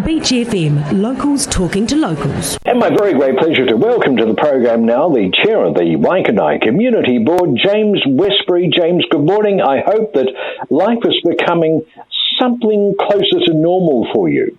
Beach FM, locals talking to locals. And my very great pleasure to welcome to the program now the chair of the Waikanae Community Board, James Westbury. James, good morning. I hope that life is becoming something closer to normal for you.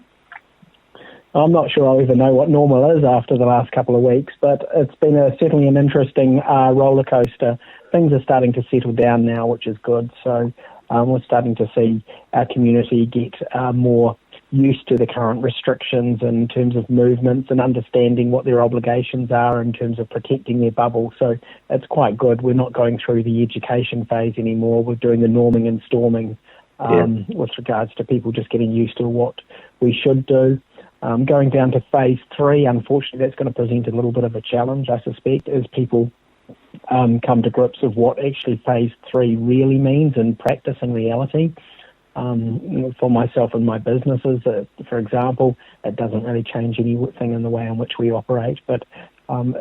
I'm not sure I'll even know what normal is after the last couple of weeks, but it's been certainly an interesting roller coaster. Things are starting to settle down now, which is good. So we're starting to see our community get more used to the current restrictions in terms of movements and understanding what their obligations are in terms of protecting their bubble. So it's quite good. We're not going through the education phase anymore. We're doing the norming and storming with regards to people just getting used to what we should do. Going down to phase 3, unfortunately, that's going to present a little bit of a challenge, I suspect, as people come to grips with what actually phase 3 really means in practice and reality. For myself and my businesses, for example, it doesn't really change anything in the way in which we operate, but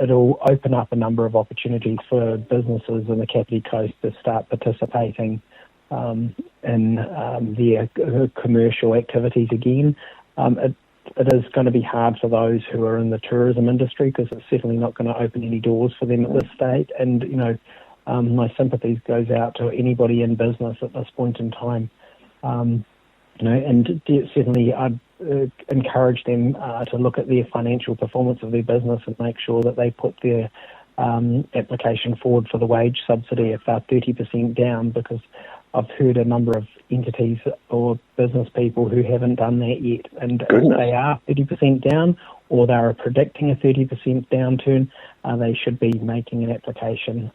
it'll open up a number of opportunities for businesses in the Kapiti Coast to start participating in their commercial activities again. It is going to be hard for those who are in the tourism industry because it's certainly not going to open any doors for them at this stage. And, my sympathies goes out to anybody in business at this point in time. And certainly I'd encourage them to look at their financial performance of their business and make sure that they put their application forward for the wage subsidy if they're 30% down, because I've heard a number of entities or business people who haven't done that yet. And if they are 30% down or they are predicting a 30% downturn, they should be making an application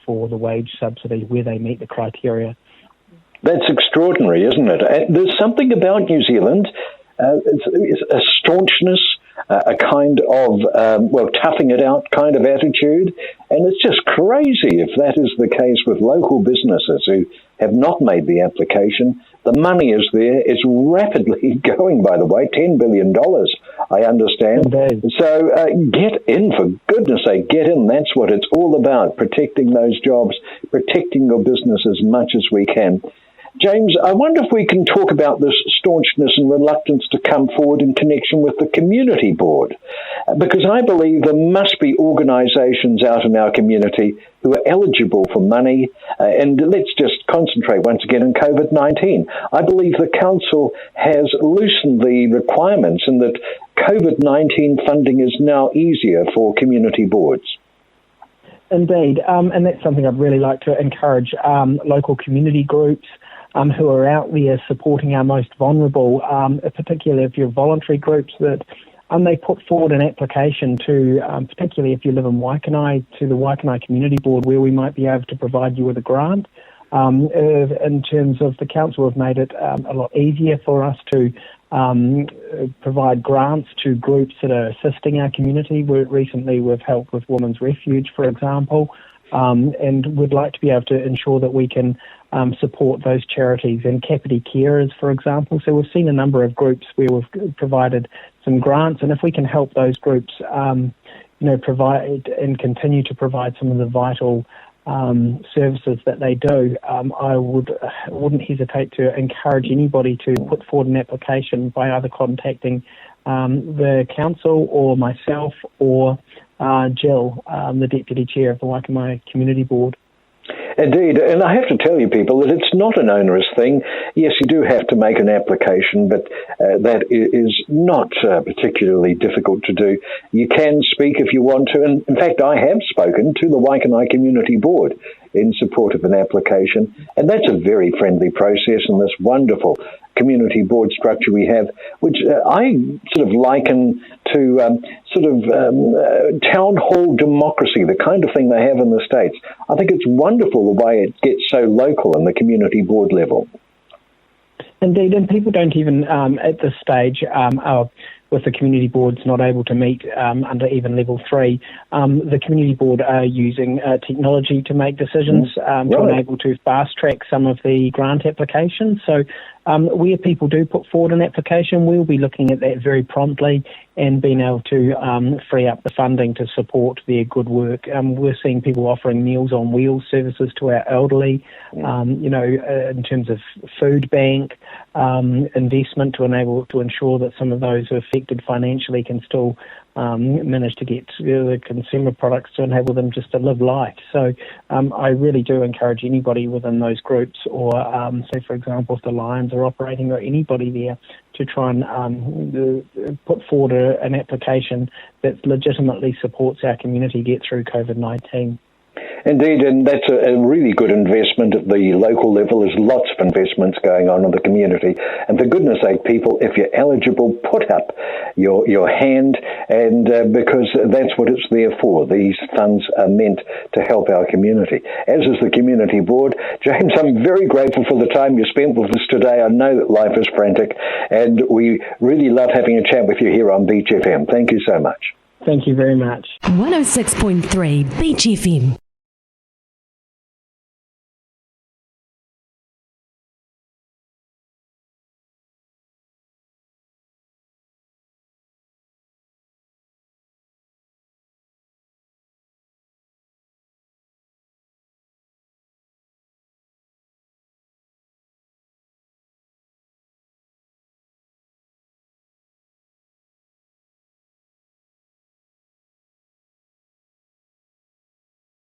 for the wage subsidy where they meet the criteria. That's extraordinary, isn't it? There's something about New Zealand, it's a staunchness, a kind of, toughing it out kind of attitude. And it's just crazy if that is the case with local businesses who have not made the application. The money is there. It's rapidly going, by the way, $10 billion, I understand. Indeed. So get in, for goodness sake, get in. That's what it's all about, protecting those jobs, protecting your business as much as we can. James, I wonder if we can talk about this staunchness and reluctance to come forward in connection with the community board, because I believe there must be organisations out in our community who are eligible for money, and let's just concentrate once again on COVID-19. I believe the council has loosened the requirements and that COVID-19 funding is now easier for community boards. Indeed, and that's something I'd really like to encourage local community groups who are out there supporting our most vulnerable, particularly if you're voluntary groups, that they put forward an application to, particularly if you live in Waikanae, to the Waikanae Community Board, where we might be able to provide you with a grant. In terms of the council have made it a lot easier for us to provide grants to groups that are assisting our community. Recently we've helped with Women's Refuge, for example, and we'd like to be able to ensure that we can support those charities and Kapiti Carers, for example. So we've seen a number of groups where we've provided some grants, and if we can help those groups, provide and continue to provide some of the vital services that they do, I wouldn't hesitate to encourage anybody to put forward an application by either contacting the council or myself or Jill, the Deputy Chair of the Waikanae Community Board. Indeed, and I have to tell you people that it's not an onerous thing. Yes, you do have to make an application, but that is not particularly difficult to do. You can speak if you want to, and in fact I have spoken to the Waikanae Community Board in support of an application, and that's a very friendly process, and this wonderful community board structure we have, which I sort of liken to town hall democracy, the kind of thing they have in the States. I think it's wonderful the way it gets so local in the community board level. Indeed, and people don't even, at this stage, with the community boards not able to meet under even level 3, the community board are using technology to make decisions to enable to fast track some of the grant applications. So where people do put forward an application, we'll be looking at that very promptly and being able to free up the funding to support their good work. We're seeing people offering Meals on Wheels services to our elderly, in terms of food bank, investment to ensure that some of those who are affected financially can still manage to get the consumer products to enable them just to live life. So I really do encourage anybody within those groups, or say, for example, if the Lions are operating, or anybody there, to try and put forward an application that legitimately supports our community get through COVID-19. Indeed, and that's a really good investment at the local level. There's lots of investments going on in the community. And for goodness sake, people, if you're eligible, put up your hand, and because that's what it's there for. These funds are meant to help our community, as is the Community Board. James, I'm very grateful for the time you spent with us today. I know that life is frantic, and we really love having a chat with you here on Beach FM. Thank you so much. Thank you very much. 106.3 Beach FM.